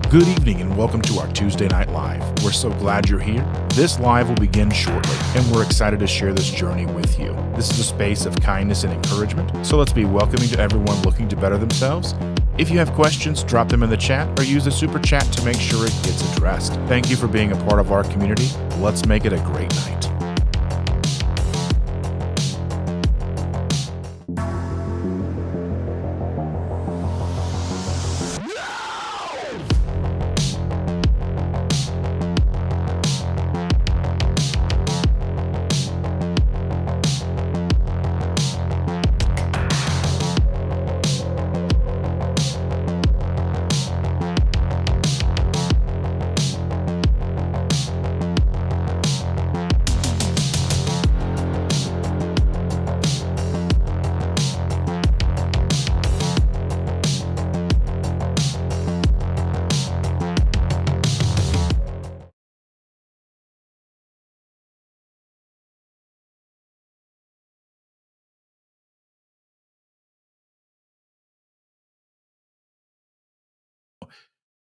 Good evening and welcome to our Tuesday Night Live. We're so glad you're here. This live will begin shortly, and we're excited to share this journey with you. This is a space of kindness and encouragement, so let's be welcoming to everyone looking to better themselves. If you have questions, drop them in the chat or use the super chat to make sure it gets addressed. Thank you for being a part of our community. Let's make it a great night.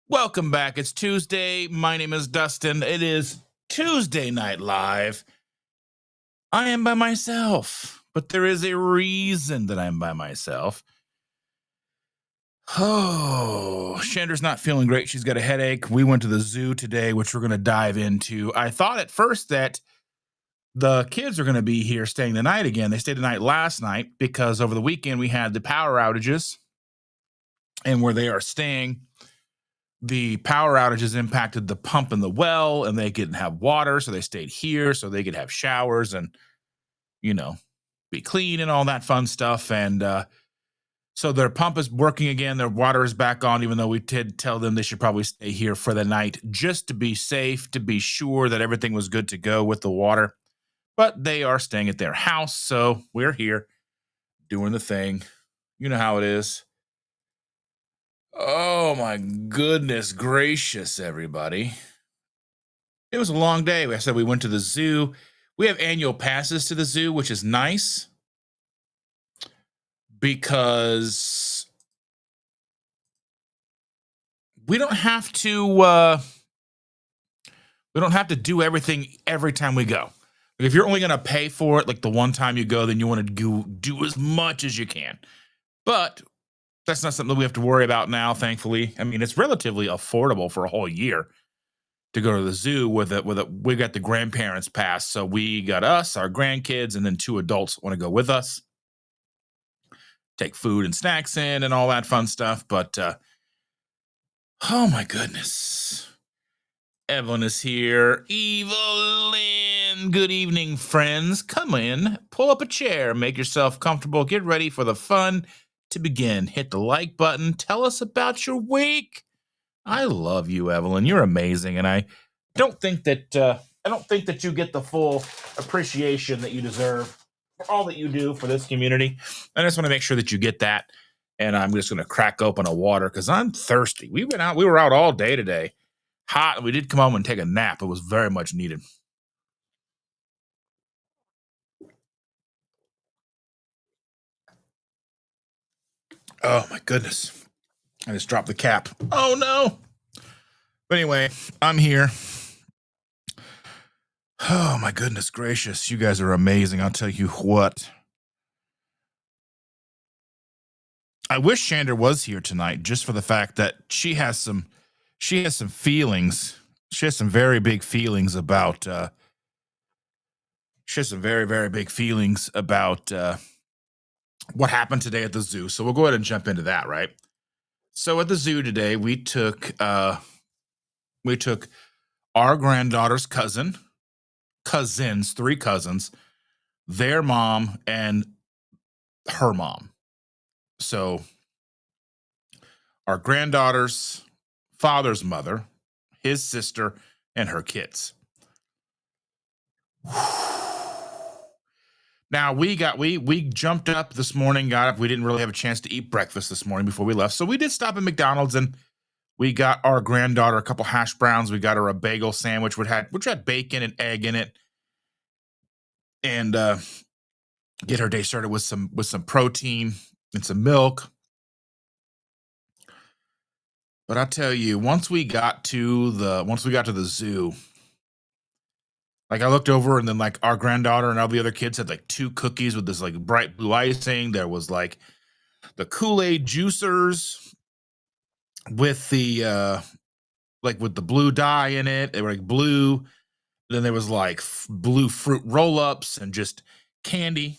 Welcome back. It's Tuesday. My name is Dustin. It is Tuesday Night Live. I am by myself, but there is a reason that I'm by myself. Oh, Chandra's not feeling great. She's got a headache. We went to the zoo today, which we're going to dive into. I thought at first that the kids are going to be here staying the night again. They stayed the night last night because over the weekend we had the power outages, and where they are staying, the power outages impacted the pump in the well, and they couldn't have water, so they stayed here so they could have showers and, be clean and all that fun stuff. And so their pump is working again. Their water is back on, even though we did tell them they should probably stay here for the night just to be safe, to be sure that everything was good to go with the water. But they are staying at their house, so we're here doing the thing. You know how it is. Oh my goodness gracious, everybody. It was a long day. I said we went to the zoo. We have annual passes to the zoo, which is nice because we don't have to do everything every time we go. If you're only going to pay for it like the one time you go, then you want to do as much as you can. But that's not something that we have to worry about now, thankfully. I mean, it's relatively affordable for a whole year to go to the zoo we got the grandparents pass. So we got us, our grandkids, and then 2 adults want to go with us. Take food and snacks in and all that fun stuff. But oh my goodness. Evelyn is here. Evelyn, good evening, friends. Come in, pull up a chair, make yourself comfortable, get ready for the fun to begin. Hit the like button. Tell us about your week. I love you, Evelyn. You're amazing, and I don't think that you get the full appreciation that you deserve for all that you do for this community. I just want to make sure that you get that. And I'm just going to crack open a water because I'm thirsty. We were out all day today, hot, and we did come home and take a nap. It was very much needed. Oh my goodness. I just dropped the cap. Oh no. But anyway, I'm here. Oh my goodness gracious. You guys are amazing. I'll tell you what. I wish Chandra was here tonight just for the fact that she has some feelings. She has some very big feelings about what happened today at the zoo. So we'll go ahead and jump into that, right? So at the zoo today, we took our granddaughter's cousins, 3 cousins, their mom, and her mom. So our granddaughter's father's mother, his sister, and her kids. Now we jumped up this morning, got up. We didn't really have a chance to eat breakfast this morning before we left. So we did stop at McDonald's and we got our granddaughter a couple hash browns. We got her a bagel sandwich which had bacon and egg in it. And get her day started with some protein and some milk. But I tell you, once we got to the zoo, like I looked over and then like our granddaughter and all the other kids had like two cookies with this like bright blue icing. There was like the Kool-Aid juicers with the like with the blue dye in it. They were like blue. Then there was like blue fruit roll-ups and just candy.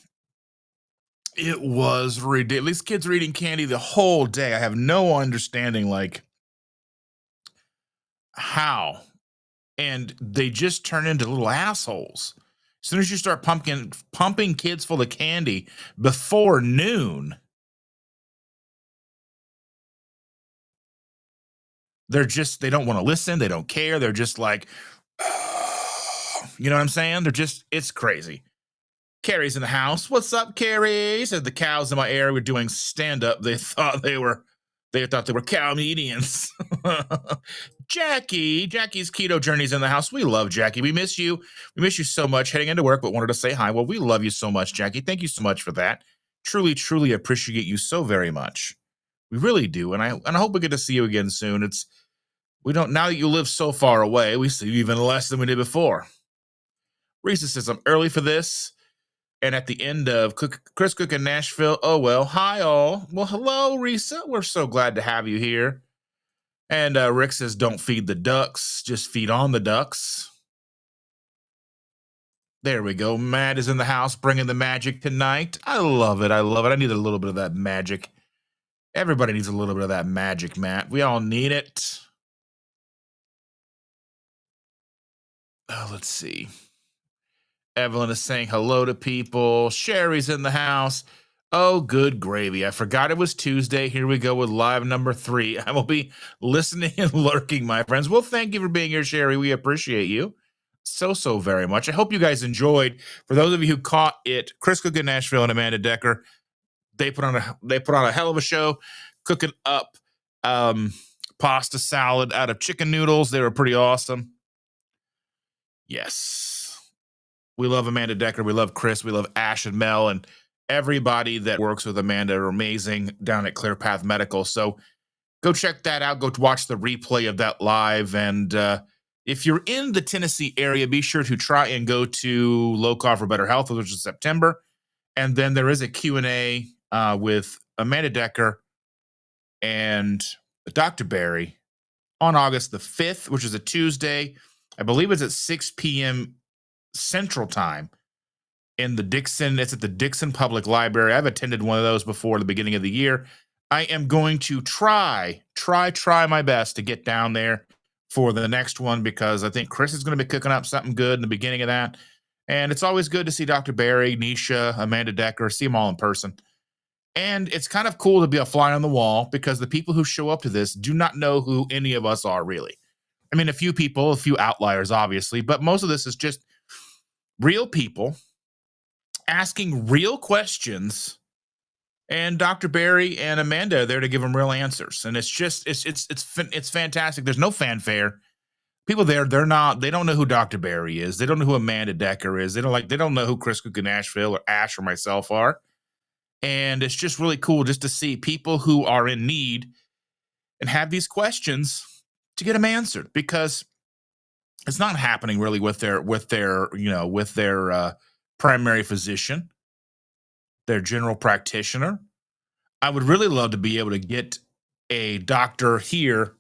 It was ridiculous. These kids were eating candy the whole day. I have no understanding like how. And they just turn into little assholes. As soon as you start pumping kids full of candy before noon, they don't want to listen, they don't care. They're just like, you know what I'm saying? It's crazy. Carrie's in the house. What's up, Carrie? Said the cows in my area were doing stand up. They thought they were comedians. Jackie's keto journey's in the house. We love Jackie. We miss you. We miss you so much heading into work, but wanted to say hi. Well, we love you so much, Jackie. Thank you so much for that. Truly, truly appreciate you so very much. We really do. And I hope we get to see you again soon. We don't now that you live so far away, we see you even less than we did before. Risa says I'm early for this. And at the end of Chris Cook in Nashville, oh well, hi all. Well, hello, Risa. We're so glad to have you here. And Rick says, don't feed the ducks, just feed on the ducks. There we go. Matt is in the house bringing the magic tonight. I love it. I love it. I need a little bit of that magic. Everybody needs a little bit of that magic, Matt. We all need it. Oh, let's see. Evelyn is saying hello to people. Sherry's in the house. Oh, good gravy. I forgot it was Tuesday. Here we go with live number 3. I will be listening and lurking, my friends. Well, thank you for being here, Sherry. We appreciate you so very much. I hope you guys enjoyed. For those of you who caught it, Chris Cook in Nashville and Amanda Decker, they put on a hell of a show, cooking up pasta salad out of chicken noodles. They were pretty awesome. Yes. We love Amanda Decker. We love Chris. We love Ash and Mel and everybody that works with Amanda are amazing down at Clear Path Medical. So go check that out. Go watch the replay of that live. And if you're in the Tennessee area, be sure to try and go to Low Carb for Better Health, which is September. And then there is a Q&A with Amanda Decker and Dr. Barry on August the 5th, which is a Tuesday. I believe it's at 6 p.m. Central Time in the Dixon. It's at the Dixon Public Library. I've attended one of those before at the beginning of the year. I am going to try my best to get down there for the next one because I think Chris is going to be cooking up something good in the beginning of that. And it's always good to see Dr. Barry, Nisha, Amanda Decker, see them all in person. And it's kind of cool to be a fly on the wall because the people who show up to this do not know who any of us are really. I mean, a few people, a few outliers, obviously, but most of this is just real people asking real questions, and Dr. Barry and Amanda are there to give them real answers. And it's fantastic. There's no fanfare. People there, they don't know who Dr. Barry is. They don't know who Amanda Decker is. They don't know who Chris Cook in Nashville or Ash or myself are. And it's just really cool just to see people who are in need and have these questions to get them answered because it's not happening really with their primary physician, their general practitioner. I would really love to be able to get a doctor here,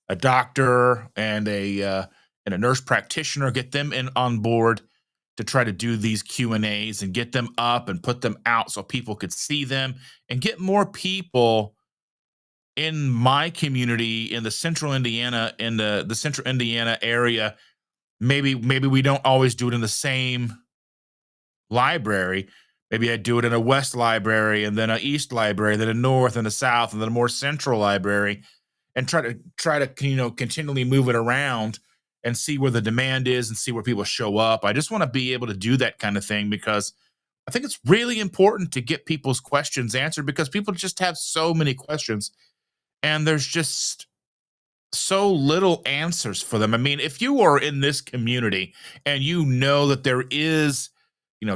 a doctor and a nurse practitioner, get them in on board to try to do these Q&As and get them up and put them out so people could see them and get more people in my community in the central Indiana, in the central Indiana area. Maybe we don't always do it in the same library. Maybe I do it in a west library and then an east library, then a north and a south, and then a more central library, and try to continually move it around and see where the demand is and see where people show up. I just want to be able to do that kind of thing because I think it's really important to get people's questions answered because people just have so many questions and there's just so little answers for them. I mean, if you are in this community and you know that there is,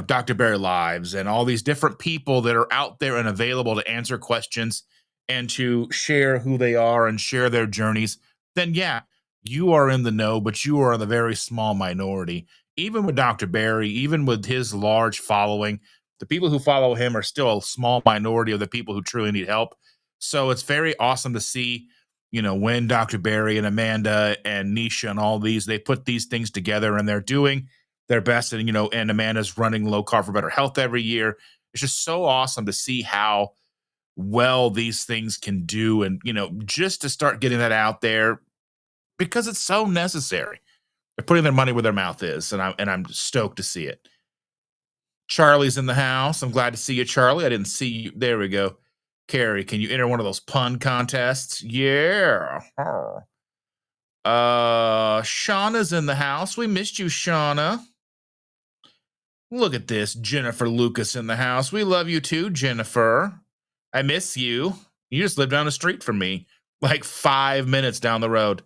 Dr. Barry Lives and all these different people that are out there and available to answer questions and to share who they are and share their journeys, then yeah, you are in the know, but you are the very small minority. Even with Dr. Barry, even with his large following, the people who follow him are still a small minority of the people who truly need help. So it's very awesome to see, when Dr. Barry and Amanda and Nisha and all these, they put these things together and they're doing their best. And, and Amanda's running Low Carb for Better Health every year. It's just so awesome to see how well these things can do. And, just to start getting that out there because it's so necessary. They're putting their money where their mouth is. And I'm stoked to see it. Charlie's in the house. I'm glad to see you, Charlie. I didn't see you. There we go. Carrie, can you enter one of those pun contests? Yeah. Shauna's in the house. We missed you, Shauna. Look at this. Jennifer Lucas in the house. We love you too, Jennifer. I miss you. You just live down the street from me, like 5 minutes down the road.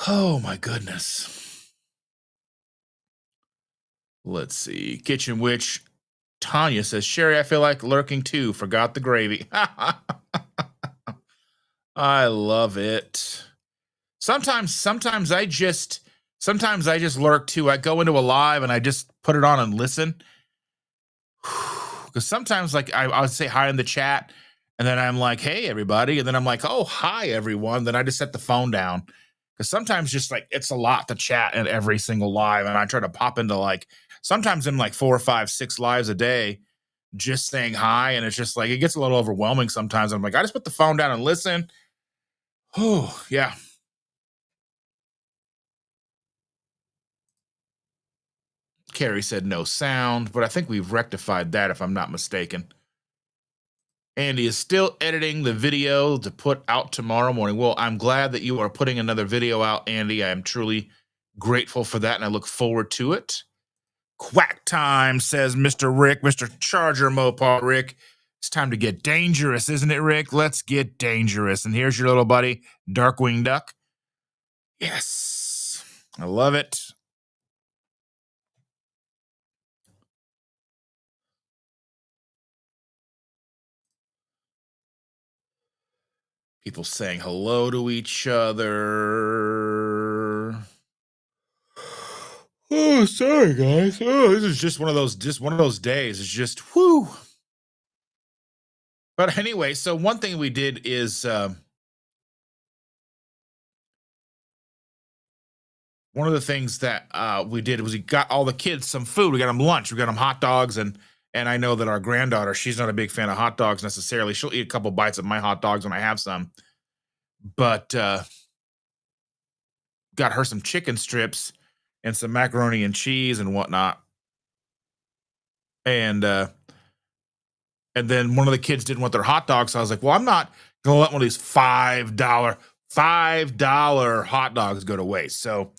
Oh my goodness. Let's see. Kitchen Witch Tanya says, Sherry, I feel like lurking too. Forgot the gravy. I love it. Sometimes I just lurk too. I go into a live and I just put it on and listen. Because sometimes like I would say hi in the chat and then I'm like, hey everybody. And then I'm like, oh, hi everyone. Then I just set the phone down. Because sometimes just like it's a lot to chat in every single live. And I try to pop into like sometimes in like 4 or 5, 6 lives a day, just saying hi. And it's just like it gets a little overwhelming sometimes. I'm like, I just put the phone down and listen. Oh, yeah. Carrie said no sound, but I think we've rectified that if I'm not mistaken. Andy is still editing the video to put out tomorrow morning. Well, I'm glad that you are putting another video out, Andy. I am truly grateful for that, and I look forward to it. Quack time, says Mr. Rick, Mr. Charger Mopar Rick. It's time to get dangerous, isn't it, Rick? Let's get dangerous. And here's your little buddy, Darkwing Duck. Yes, I love it. People saying hello to each other. Oh, sorry guys. Oh, this is just one of those days. It's just whew. But anyway, so one thing we did is one of the things that we did was we got all the kids some food. We got them lunch. We got them hot dogs, and I know that our granddaughter, she's not a big fan of hot dogs necessarily. She'll eat a couple bites of my hot dogs when I have some, but got her some chicken strips and some macaroni and cheese and whatnot. And then one of the kids didn't want their hot dogs. So I was like, well, I'm not gonna let one of these $5 hot dogs go to waste. So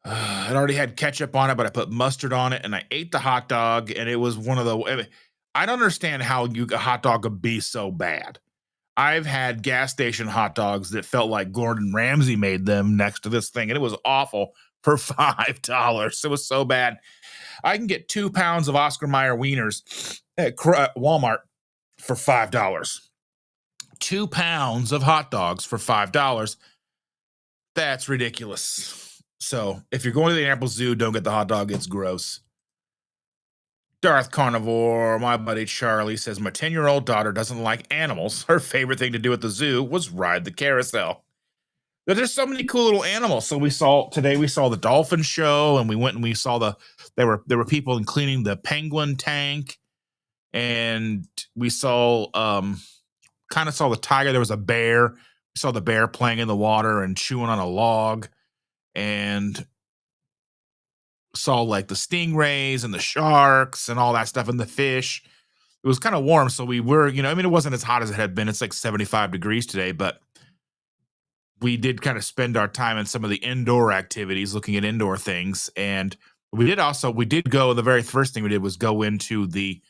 it already had ketchup on it, but I put mustard on it and I ate the hot dog. And it was one of the, I don't understand how a hot dog could be so bad. I've had gas station hot dogs that felt like Gordon Ramsay made them next to this thing, and it was awful for $5. It was so bad. I can get 2 pounds of Oscar Mayer wieners at Walmart for $5. 2 pounds of hot dogs for $5. That's ridiculous. So if you're going to the Apple Zoo, don't get the hot dog. It's gross. Darth Carnivore, my buddy Charlie, says, my 10-year-old daughter doesn't like animals. Her favorite thing to do at the zoo was ride the carousel. There's so many cool little animals. So we saw the dolphin show, and we went and we saw there were people cleaning the penguin tank, and we saw kind of saw the tiger. There was a bear. We saw the bear playing in the water and chewing on a log, and saw like the stingrays and the sharks and all that stuff and the fish. It was kind of warm, so we were, it wasn't as hot as it had been. It's like 75 degrees today, but we did kind of spend our time in some of the indoor activities, looking at indoor things. And we did go, the very first thing we did was go into the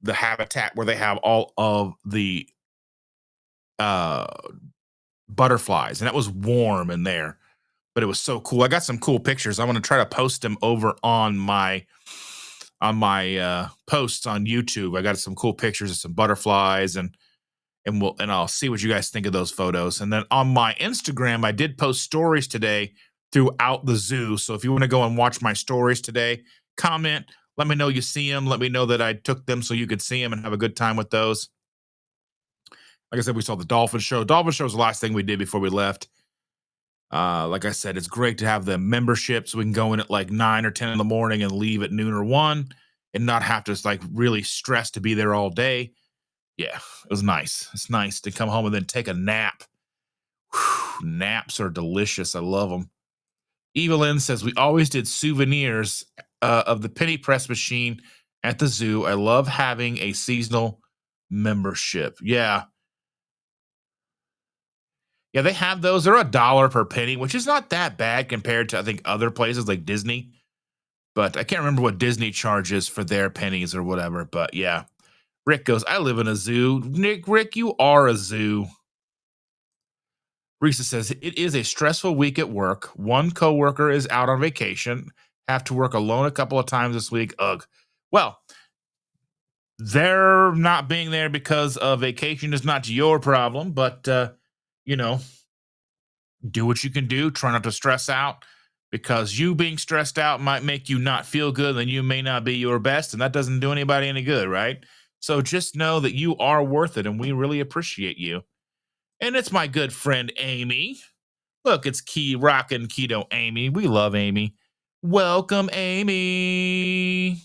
habitat where they have all of the butterflies, and that was warm in there, but it was so cool. I got some cool pictures. I want to try to post them over on my on my posts on YouTube. I got some cool pictures of some butterflies, and I'll see what you guys think of those photos. And then on my Instagram, I did post stories today throughout the zoo. So if you want to go and watch my stories today, comment, let me know you see them. Let me know that I took them so you could see them and have a good time with those. Like I said, we saw the dolphin show. Dolphin show was the last thing we did before we left. Like I said, it's great to have the membership so we can go in at like 9 or 10 in the morning and leave at noon or 1 and not have to like really stress to be there all day. Yeah, it was nice. It's nice to come home and then take a nap. Whew, naps are delicious. I love them. Evelyn says, we always did souvenirs of the penny press machine at the zoo. I love having a seasonal membership. Yeah. Yeah, they have those. They're $1 per penny, which is not that bad compared to, I think, other places like Disney. But I can't remember what Disney charges for their pennies or whatever. But yeah. Rick goes, I live in a zoo. Rick, you are a zoo. Risa says, it is a stressful week at work. One coworker is out on vacation. Have to work alone a couple of times this week. Ugh. Well, they're not being there because of vacation is not your problem, but, you know, do what you can do. Try not to stress out because you being stressed out might make you not feel good and you may not be your best. And that doesn't do anybody any good, right? So just know that you are worth it and we really appreciate you. And it's my good friend, Amy. Look, it's Key Rockin' Keto Amy. We love Amy. Welcome, Amy.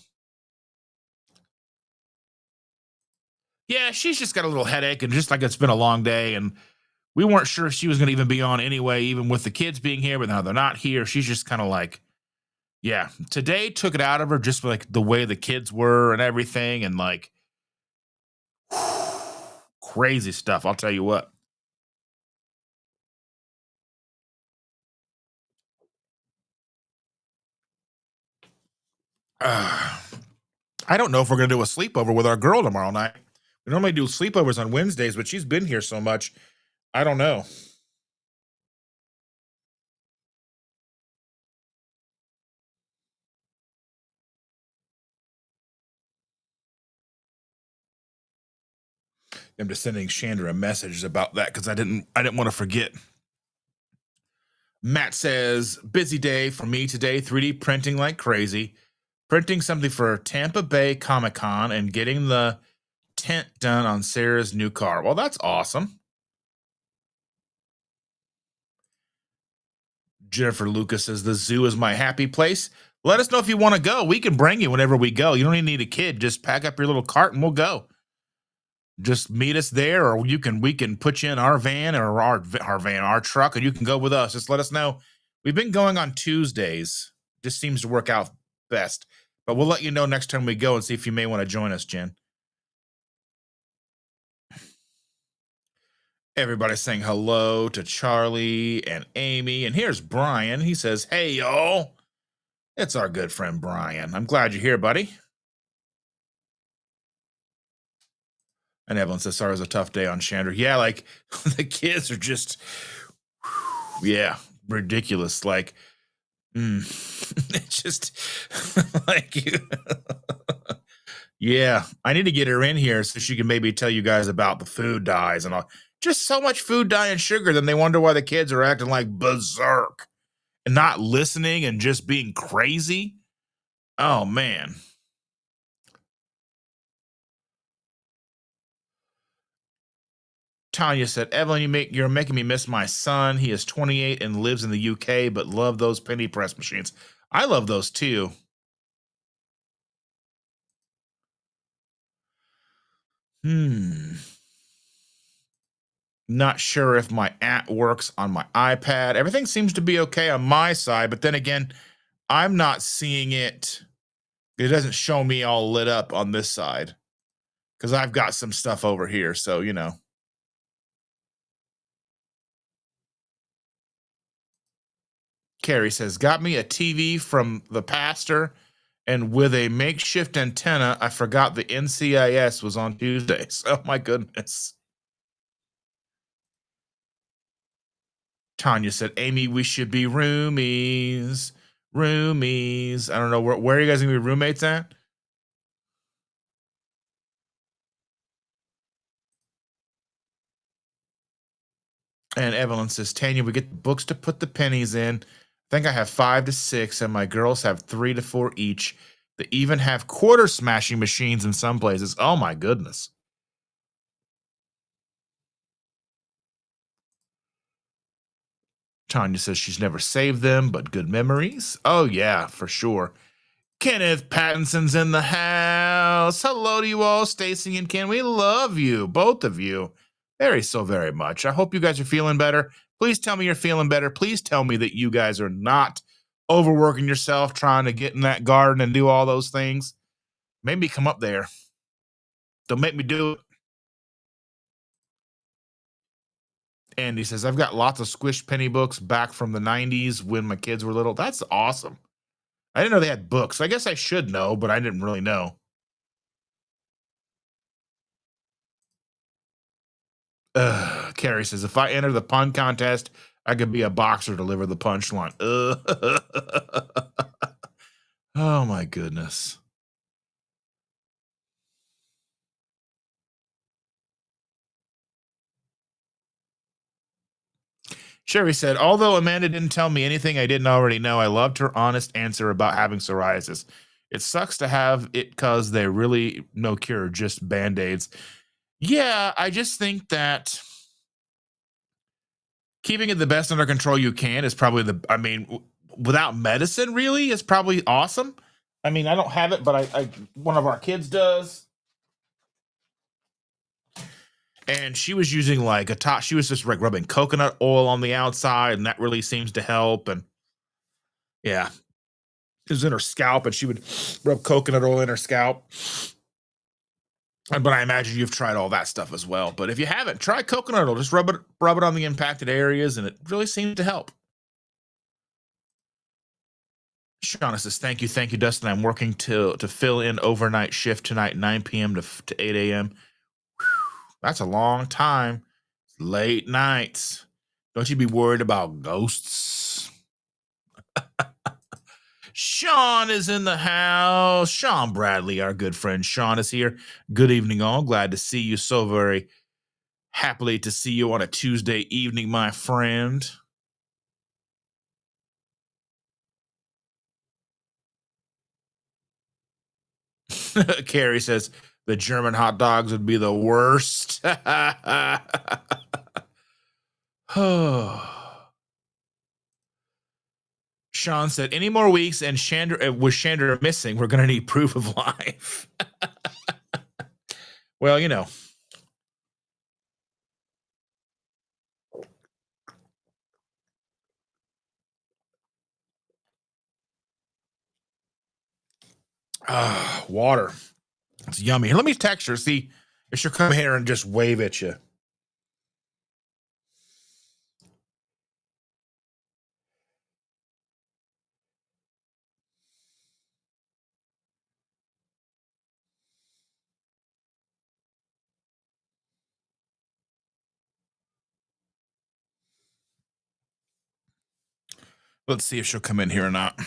Yeah, she's just got a little headache and just like it's been a long day. And we weren't sure if she was going to even be on anyway, even with the kids being here, but now they're not here. She's just kind of like, yeah, today took it out of her just like the way the kids were and everything. And like crazy stuff. I'll tell you what. I don't know if we're going to do a sleepover with our girl tomorrow night. We normally do sleepovers on Wednesdays, but she's been here so much. I don't know. I'm just sending Chandra a message about that because I didn't want to forget. Matt says, busy day for me today, 3D printing like crazy. Printing something for Tampa Bay Comic Con and getting the tent done on Sarah's new car. Well, that's awesome. Jennifer Lucas says, the zoo is my happy place. Let us know if you want to go. We can bring you whenever we go. You don't even need a kid. Just pack up your little cart and we'll go. Just meet us there, or we can put you in our van or our truck, and you can go with us. Just let us know. We've been going on Tuesdays. Just seems to work out best. But we'll let you know next time we go and see if you may want to join us, Jen. Everybody's saying hello to Charlie and Amy. And here's Brian. He says, hey, y'all. It's our good friend Brian. I'm glad you're here, buddy. And Evelyn says, sorry, it was a tough day on Chandra. Yeah, like the kids are just, yeah, ridiculous. Like, it's just like, yeah, I need to get her in here so she can maybe tell you guys about the food dyes and all. Just so much food dye and sugar, then they wonder why the kids are acting like berserk and not listening and just being crazy. Oh man. Tanya said, Evelyn, you're making me miss my son. He is 28 and lives in the UK, but love those penny press machines. I love those too. Not sure if my app works on my iPad. Everything seems to be okay on my side, but then again, I'm not seeing it. It doesn't show me all lit up on this side because I've got some stuff over here. So, you know. Carrie says, got me a TV from the pastor and with a makeshift antenna. I forgot the NCIS was on Tuesdays. Oh, my goodness. Tanya said, Amy, we should be roomies. Roomies. I don't know. Where are you guys going to be roommates at? And Evelyn says, Tanya, we get the books to put the pennies in. I think I have 5 to 6, and my girls have 3 to 4 each. They even have quarter smashing machines in some places. Oh my goodness. Tanya says she's never saved them, but good memories. Oh yeah, for sure. Kenneth Pattinson's in the house. Hello to you all, Stacy and Ken. We love you, both of you, so very much. I hope you guys are feeling better. Please tell me you're feeling better. Please tell me that you guys are not overworking yourself trying to get in that garden and do all those things. Make me come up there. Don't make me do it. Andy says, I've got lots of Squish Penny books back from the 90s when my kids were little. That's awesome. I didn't know they had books. I guess I should know, but I didn't really know. Carrie says, if I enter the pun contest, I could be a boxer, deliver the punchline. Oh my goodness. Sherry said, although Amanda didn't tell me anything I didn't already know, I loved her honest answer about having psoriasis. It sucks to have it because they're really no cure, just band-aids. Yeah, I just think that keeping it the best under control you can is probably without medicine really is probably awesome. I mean, I don't have it, but I one of our kids does. And she was using like she was just like rubbing coconut oil on the outside, and that really seems to help. And yeah, it was in her scalp, and she would rub coconut oil in her scalp. But I imagine you've tried all that stuff as well. But if you haven't, try coconut oil. Just rub it on the impacted areas, and it really seems to help. Shauna says, thank you, Dustin. I'm working to fill in overnight shift tonight, 9 p.m. to 8 a.m. That's a long time. Late nights. Don't you be worried about ghosts. Sean is in the house. Sean Bradley, our good friend Sean, is here. Good evening, all. Glad to see you. So very happily to see you on a Tuesday evening, my friend. Carrie says the German hot dogs would be the worst. Sean said, any more weeks and with Chandra missing, we're going to need proof of life. Well, you know. Water. It's yummy. Here, let me text her, see if she'll come here and just wave at you. Let's see if she'll come in here or not.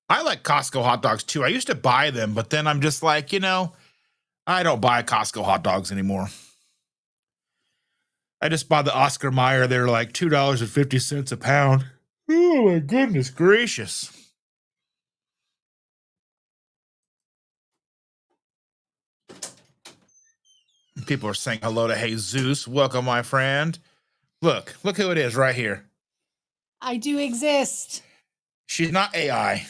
I like Costco hot dogs too. I used to buy them, but then I'm just like, I don't buy Costco hot dogs anymore. I just bought the Oscar Mayer. They're like $2.50 a pound. Oh my goodness gracious. People are saying hello to Jesus. Welcome, my friend. Look who it is right here. I do exist. She's not AI.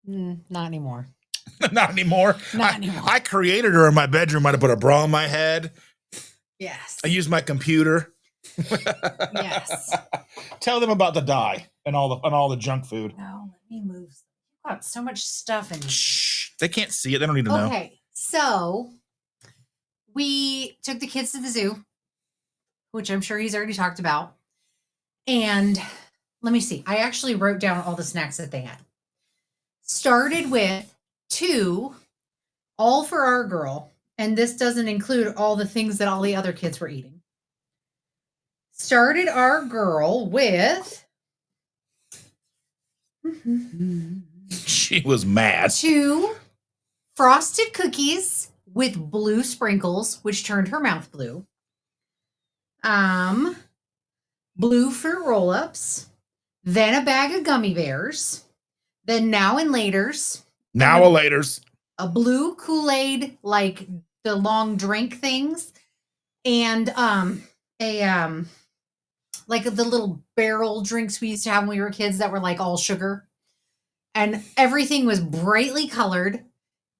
Not anymore. Not anymore. I created her in my bedroom. I'd put a bra on my head. Yes. I use my computer. Yes. Tell them about the dye and all the junk food. No, let me move. You've got so much stuff in here. Shh. They can't see it. They don't need to know. Okay, so we took the kids to the zoo, which I'm sure he's already talked about. And let me see. I actually wrote down all the snacks that they had. Started with 2, all for our girl. And this doesn't include all the things that all the other kids were eating. Started our girl with... She was mad. 2 frosted cookies with blue sprinkles, which turned her mouth blue. Blue fruit roll-ups, then a bag of gummy bears, then now and laters. Now a laters. A blue Kool-Aid, like the long drink things, and like the little barrel drinks we used to have when we were kids that were like all sugar. And everything was brightly colored,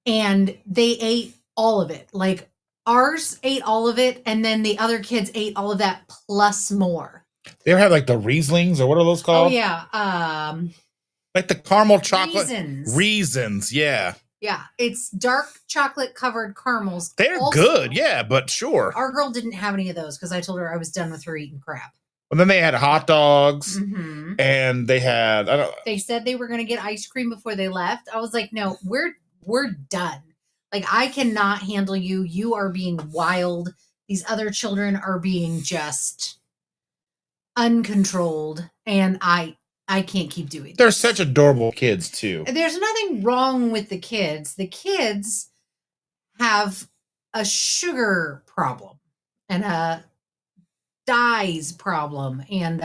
and they ate all of it. Like ours ate all of it, and then the other kids ate all of that plus more. They ever had like the Rieslings, or what are those Oh called? yeah. Like the caramel chocolate. Reasons. Reasons, yeah. Yeah. It's dark chocolate covered caramels. They're Also, good, yeah, but sure. Our girl didn't have any of those because I told her I was done with her eating crap. And then they had hot dogs, Mm-hmm. and they had They said they were going to get ice cream before they left. I was like, no, we're done. Like, I cannot handle you. You are being wild. These other children are being just uncontrolled, and I can't keep doing they're this. such adorable kids too. There's nothing wrong with the kids. The kids have a sugar problem and a dyes problem and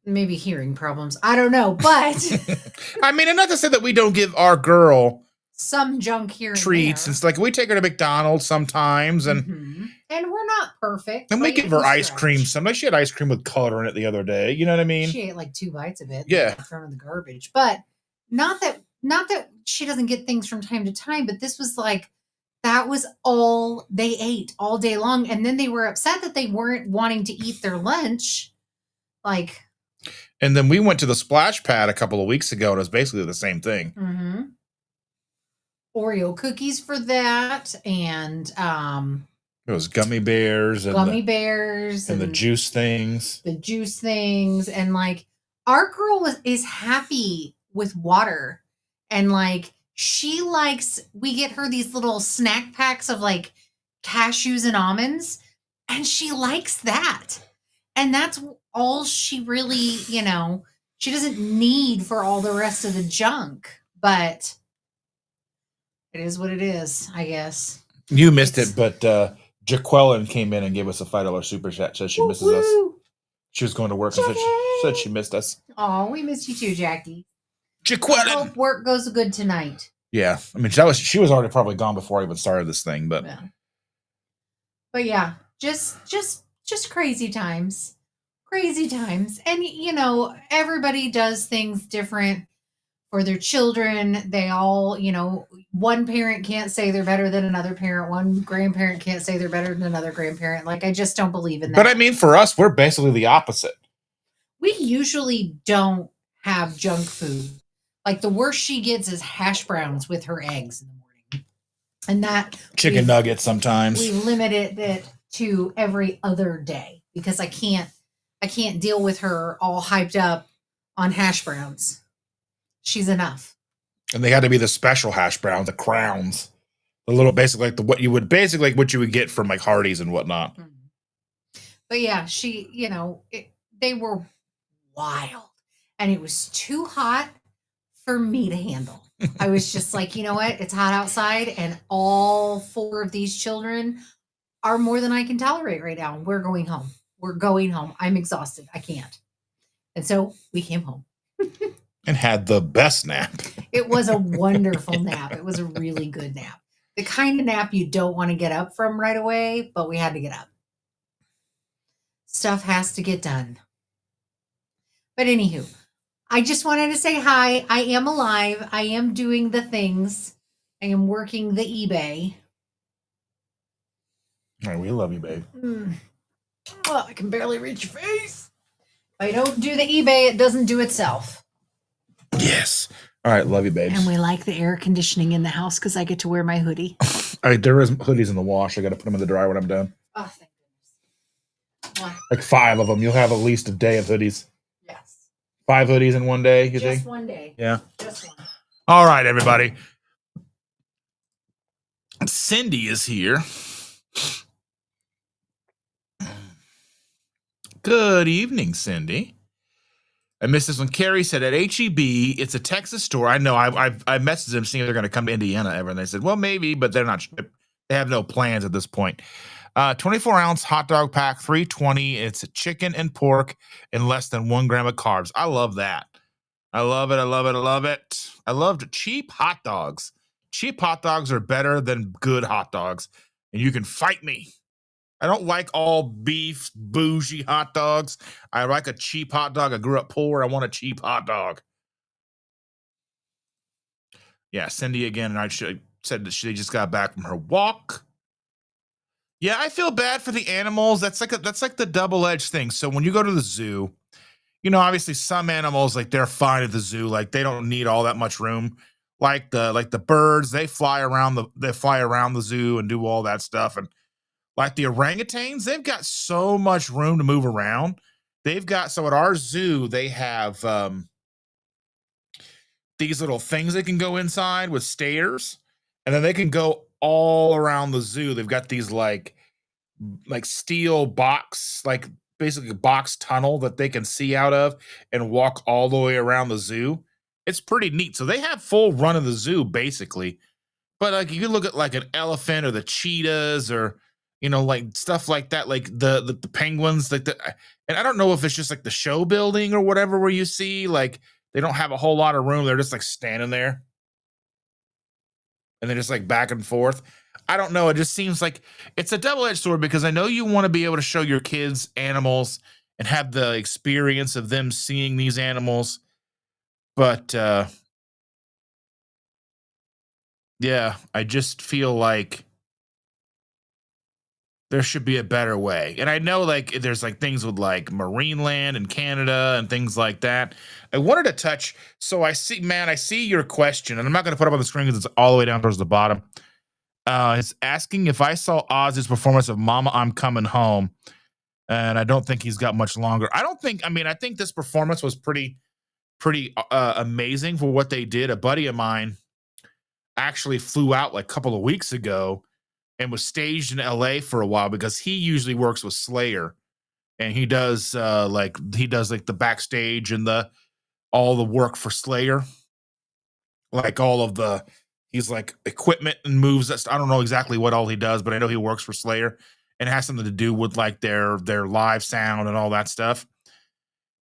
maybe hearing problems. I don't know, but I mean, and not to say that we don't give our girl some junk here and treats. there. It's like we take her to McDonald's sometimes, and and we're not perfect. and we by give her any ice stretch. cream. Sometimes she had ice cream with color in it the other day. You know what I mean? She ate like 2 bites of it. Yeah. And thrown in the garbage. But not that she doesn't get things from time to time, but this was like, that was all they ate all day long. And then they were upset that they weren't wanting to eat their lunch. Like, And then we went to the splash pad a couple of weeks ago, and it was basically the same thing. Oreo cookies for that, and It was gummy bears and the juice things. The juice things, and like our girl is happy with water, and like she likes. We get her these little snack packs of like cashews and almonds, and she likes that, and that's all she really, she doesn't need for all the rest of the junk, but it is what it is, I guess. You missed it, but Jaqueline came in and gave us a $5 super chat. Says she misses us. She was going to work and said she missed us. Oh, we miss you too, Jackie. Jaqueline. I hope work goes good tonight. Yeah, I mean she was already probably gone before I even started this thing, but yeah, just crazy times, and everybody does things different for their children. They all, one parent can't say they're better than another parent. One grandparent can't say they're better than another grandparent. Like, I just don't believe in that. But I mean, for us, we're basically the opposite. We usually don't have junk food. Like, the worst she gets is hash browns with her eggs in the morning. And that chicken nuggets sometimes. We limited it to every other day because I can't deal with her all hyped up on hash browns. She's enough. And they had to be the special hash browns, the crowns. The little basically like what you would get from like Hardee's and whatnot. But yeah, she, they were wild. And it was too hot for me to handle. I was just like, you know what? It's hot outside, and all 4 of these children are more than I can tolerate right now. We're going home. I'm exhausted. I can't. And so we came home. And had the best nap. It was a wonderful nap. It was a really good nap. The kind of nap you don't want to get up from right away, but we had to get up. Stuff has to get done. But anywho, I just wanted to say hi. I am alive. I am doing the things. I am working the eBay. All right, we love you, babe. Well, I can barely reach your face. If I don't do the eBay, it doesn't do itself. Yes. All right, love you, babes. And we like the air conditioning in the house because I get to wear my hoodie. All right, there is hoodies in the wash. I got to put them in the dryer when I'm done. Oh, thank goodness. What? Like 5 of them. You'll have at least a day of hoodies. Yes. 5 hoodies in one day, you think? Just one day. Yeah. Just one. All right, everybody. Cindy is here. Good evening, Cindy. I missed this one. Carrie said at HEB, it's a Texas store. I know. I messaged them seeing if they're going to come to Indiana ever, and they said, well, maybe, but they're not. They have no plans at this point. 24-ounce hot dog pack, $3.20. It's a chicken and pork and less than 1 gram of carbs. I love that. I love it. I love it. I love it. I loved cheap hot dogs. Cheap hot dogs are better than good hot dogs, and you can fight me. I don't like all beef, bougie hot dogs. I like a cheap hot dog. I grew up poor. I want a cheap hot dog. Yeah, Cindy again, and I said that she just got back from her walk. Yeah, I feel bad for the animals. That's like the double-edged thing. So when you go to the zoo, you know, obviously some animals, like, they're fine at the zoo. Like, they don't need all that much room. Like the birds, they fly around the zoo and do all that stuff. And like the orangutans, they've got so much room to move around. So at our zoo, they have these little things they can go inside with stairs, and then they can go all around the zoo. They've got these like steel box, like basically a box tunnel that they can see out of and walk all the way around the zoo. It's pretty neat. So they have full run of the zoo basically. But like you can look at like an elephant or the cheetahs or like stuff like that, like the penguins, and I don't know if it's just like the show building or whatever where you see like they don't have a whole lot of room. They're just like standing there and they're just like back and forth. I don't know. It just seems like it's a double-edged sword because I know you want to be able to show your kids animals and have the experience of them seeing these animals. But yeah, I just feel like there should be a better way. And I know like there's like things with like Marineland and Canada and things like that. I wanted to touch. So I see your question, and I'm not going to put it up on the screen because it's all the way down towards the bottom. It's asking if I saw Oz's performance of Mama, I'm Coming Home. And I don't think he's got much longer. I think this performance was pretty amazing for what they did. A buddy of mine actually flew out like a couple of weeks ago and was staged in LA for a while because he usually works with Slayer, and he does like the backstage and all the work for Slayer, like he's like equipment and moves. I don't know exactly what all he does, but I know he works for Slayer and it has something to do with like their live sound and all that stuff.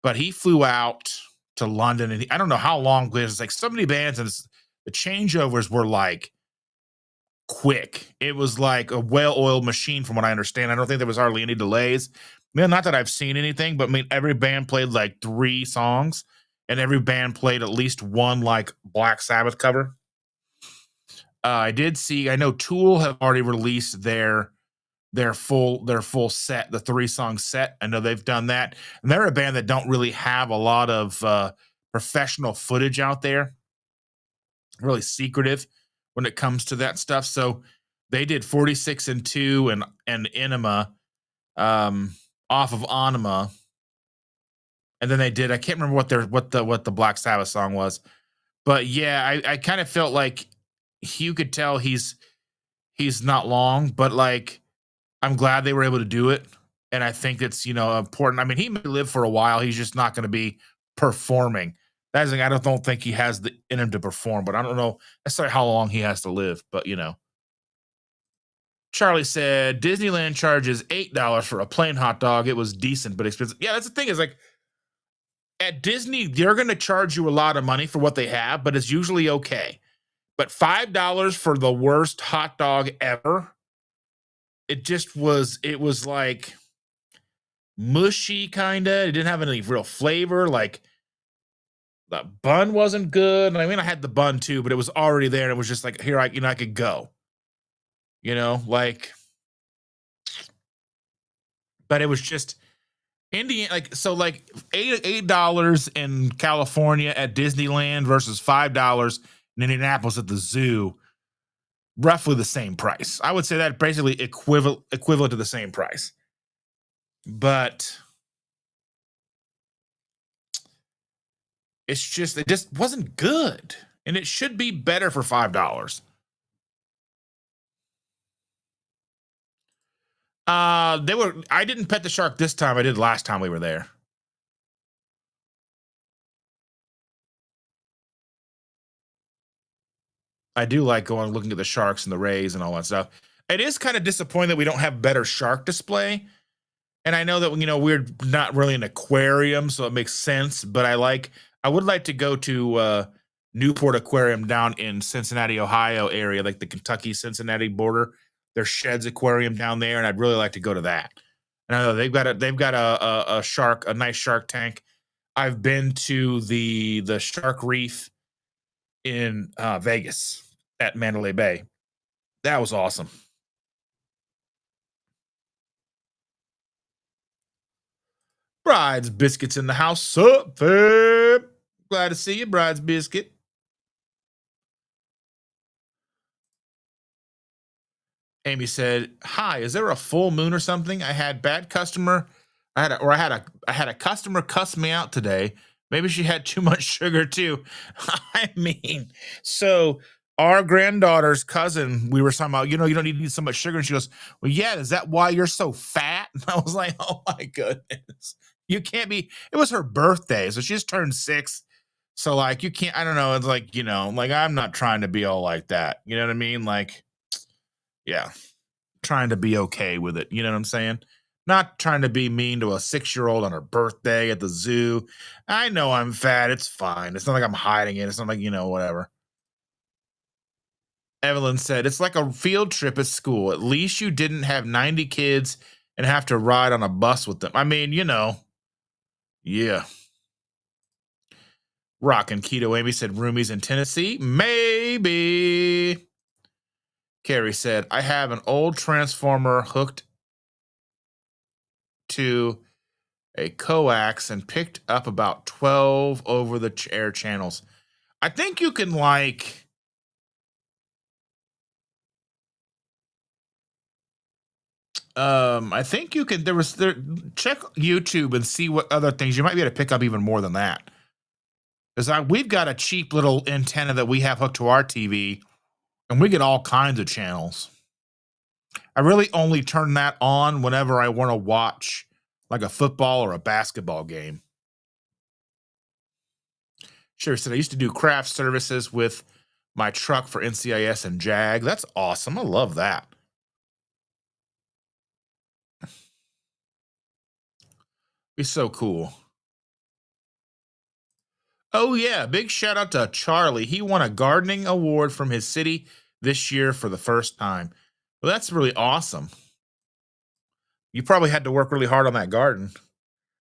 But he flew out to London, and I don't know how long. There's like so many bands, and the changeovers were like quick. It was like a well-oiled machine, from what I understand. I don't think there was hardly any delays. Not that I've seen anything, but every band played like 3 songs, and every band played at least one like Black Sabbath cover. I know Tool have already released their full set, the 3-song set. I know they've done that, and they're a band that don't really have a lot of professional footage out there. Really secretive when it comes to that stuff. So they did 46 and 2 and Enema off of Anima. And then they did, I can't remember what the Black Sabbath song was. But yeah, I kind of felt like you could tell he's not long, but like I'm glad they were able to do it. And I think it's, important. I mean, he may live for a while. He's just not going to be performing. That's like, I don't think he has the in him to perform, but I don't know necessarily how long he has to live. But Charlie said Disneyland charges $8 for a plain hot dog. It was decent but expensive. Yeah, that's the thing, is like at Disney, they're going to charge you a lot of money for what they have, but it's usually okay. But $5 for the worst hot dog ever, it was like mushy kind of. It didn't have any real flavor. Like the bun wasn't good. I mean, I had the bun too, but it was already there. And it was just like, here, I could go, like, but it was just Indian, like, so like $8 in California at Disneyland versus $5 in Indianapolis at the zoo, roughly the same price. I would say that basically equivalent to the same price. But it just wasn't good. And it should be better for $5. I didn't pet the shark this time. I did last time we were there. I do like going looking at the sharks and the rays and all that stuff. It is kind of disappointing that we don't have better shark display. And I know that we're not really an aquarium, so it makes sense. But I would like to go to Newport Aquarium down in Cincinnati, Ohio area, like the Kentucky Cincinnati border. There's Sheds Aquarium down there, and I'd really like to go to that. And I know they've got a shark, a nice shark tank. I've been to the Shark Reef in Vegas at Mandalay Bay. That was awesome. Bride's Biscuits in the house. Sup, fam? Glad to see you, Bride's Biscuit. Amy said, "Hi, is there a full moon or something? I had bad customer. I had a customer cuss me out today. Maybe she had too much sugar too." I mean, so our granddaughter's cousin, we were talking about, you don't need so much sugar. And she goes, "Well, yeah, is that why you're so fat?" And I was like, "Oh my goodness. You can't be." It was her birthday, so she just turned 6. So like you can't, I don't know. It's like, like I'm not trying to be all like that. You know what I mean? Like, yeah, trying to be okay with it. You know what I'm saying? Not trying to be mean to a 6-year-old on her birthday at the zoo. I know I'm fat. It's fine. It's not like I'm hiding it. It's not like, whatever. Evelyn said, "It's like a field trip at school. At least you didn't have 90 kids and have to ride on a bus with them." I mean, yeah. Rockin' Keto Amy said, "Roomies in Tennessee? Maybe." Carrie said, "I have an old transformer hooked to a coax and picked up about 12 over the air channels." I think you can I think you can check YouTube and see what other things you might be able to pick up even more than that. Because we've got a cheap little antenna that we have hooked to our TV, and we get all kinds of channels. I really only turn that on whenever I want to watch like a football or a basketball game. Sure said, "I used to do craft services with my truck for NCIS and JAG." That's awesome. I love that. Be so cool. Oh yeah, big shout out to Charlie. He won a gardening award from his city this year for the first time. Well, that's really awesome. You probably had to work really hard on that garden,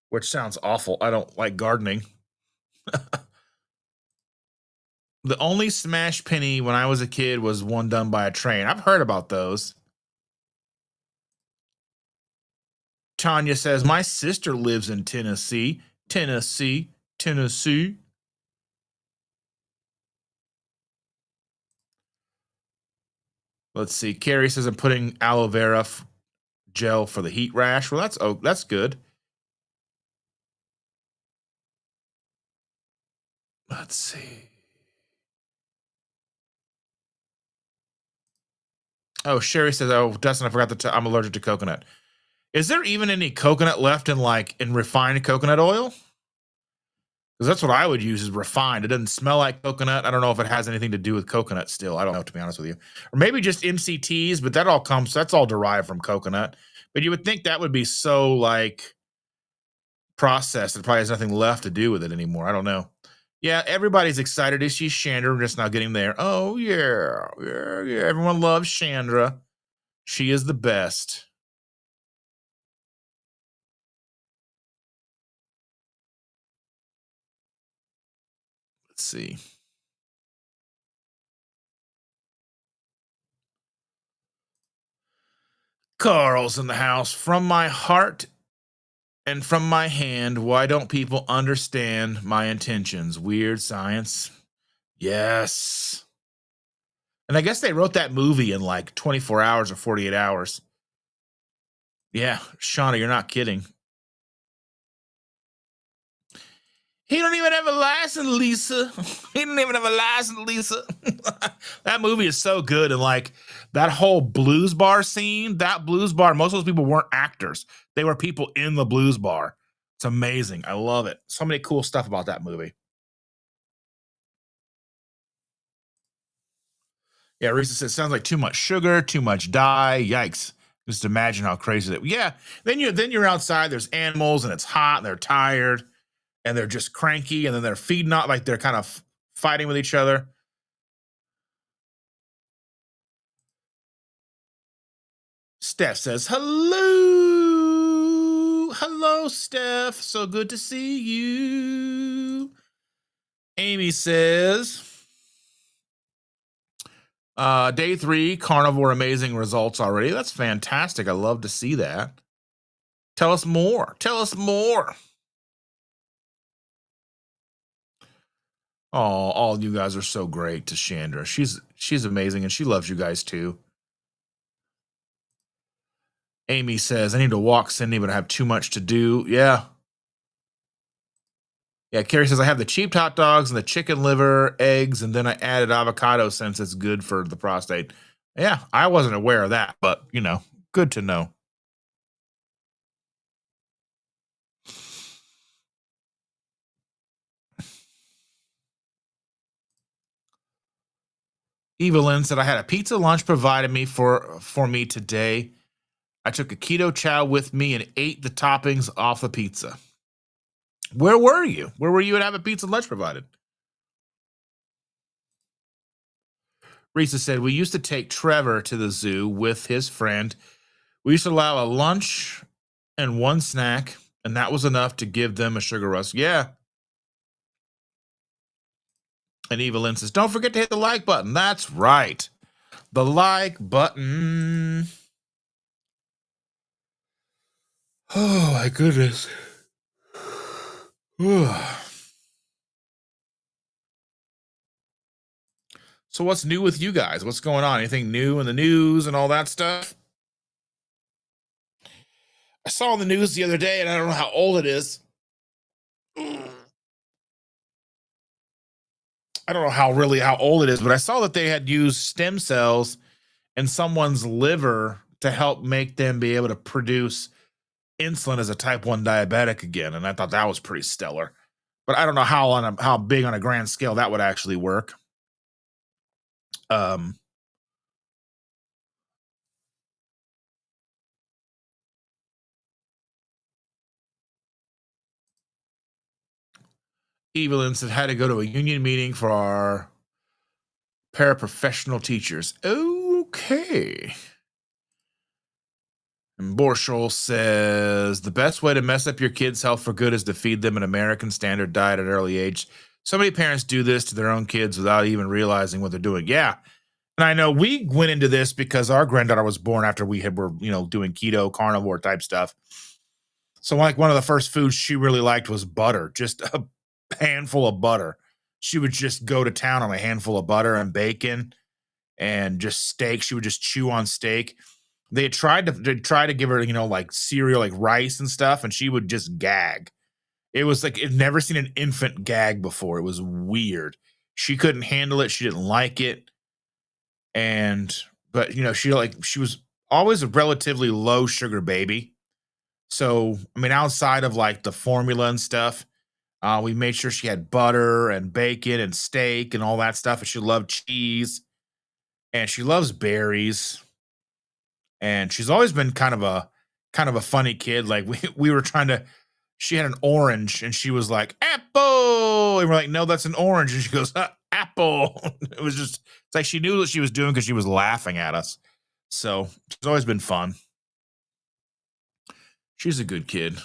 which sounds awful. I don't like gardening. The only smash penny when I was a kid was one done by a train. I've heard about those. Tanya says, "My sister lives in Tennessee. Tennessee, Tennessee." Let's see. Carrie says, "I'm putting aloe vera gel for the heat rash." Well, that's good. Let's see. Oh, Sherry says, "Oh, Dustin, I forgot I'm allergic to coconut." Is there even any coconut left in refined coconut oil? Because that's what I would use, is refined. It doesn't smell like coconut. I don't know if it has anything to do with coconut still. I don't know, to be honest with you. Or maybe just MCTs, but that's all derived from coconut. But you would think that would be so processed. It probably has nothing left to do with it anymore. I don't know. Yeah, everybody's excited to see Chandra. We're just now getting there. Oh, yeah. Yeah, yeah. Everyone loves Chandra. She is the best. Let's see. Carl's in the house. "From my heart and from my hand, why don't people understand my intentions? Weird science." Yes. And I guess they wrote that movie in 24 hours or 48 hours. Yeah, Shauna, you're not kidding. "He don't even have a license, Lisa." He don't even have a license, Lisa. That movie is so good. And that whole blues bar scene, that blues bar, most of those people weren't actors. They were people in the blues bar. It's amazing. I love it. So many cool stuff about that movie. Yeah, Risa says sounds like too much sugar, too much dye. Yikes. Just imagine how crazy that. Yeah. Then you're outside, there's animals and it's hot and they're tired and they're just cranky and then they're feeding out like they're kind of fighting with each other. Steph says, hello. Hello, Steph. So good to see you. Amy says, day 3, carnivore amazing results already. That's fantastic. I love to see that. Tell us more. Tell us more. Oh, all you guys are so great to Chandra. She's amazing and she loves you guys too. Amy says, I need to walk Cindy, but I have too much to do. Yeah. Yeah, Carrie says, I have the cheap hot dogs and the chicken liver, eggs, and then I added avocado since it's good for the prostate. Yeah, I wasn't aware of that, but, good to know. Evelyn said, I had a pizza lunch provided me for me today. I took a keto chow with me and ate the toppings off the pizza. Where were you? Where were you to have a pizza lunch provided? Risa said, we used to take Trevor to the zoo with his friend. We used to allow a lunch and one snack, and that was enough to give them a sugar rush. Yeah. And Evelyn says, don't forget to hit the like button. That's right. The like button. Oh, my goodness. So what's new with you guys? What's going on? Anything new in the news and all that stuff? I saw in the news the other day, and I don't know how old it is. I don't know how old it is, but I saw that they had used stem cells in someone's liver to help make them be able to produce insulin as a type 1 diabetic again. And I thought that was pretty stellar. But I don't know how big on a grand scale that would actually work. Evelyn said had to go to a union meeting for our paraprofessional teachers. Okay. And Borschel says the best way to mess up your kids' health for good is to feed them an American standard diet at an early age. So many parents do this to their own kids without even realizing what they're doing. Yeah. And I know we went into this because our granddaughter was born after we were doing keto, carnivore type stuff. So like one of the first foods she really liked was butter, just a handful of butter. She would just go to town on a handful of butter and bacon and just steak. She would just chew on steak. They tried to give her, like cereal, like rice and stuff, and she would just gag. It was like I'd never seen an infant gag before. It was weird. She couldn't handle it. She didn't like it. But she was always a relatively low sugar baby. So, I mean, outside of like the formula and stuff, we made sure she had butter and bacon and steak and all that stuff. And she loved cheese and she loves berries. And she's always been kind of a funny kid. Like we were she had an orange and she was like, apple. And we're like, no, that's an orange. And she goes, apple. It's like she knew what she was doing because she was laughing at us. So it's always been fun. She's a good kid.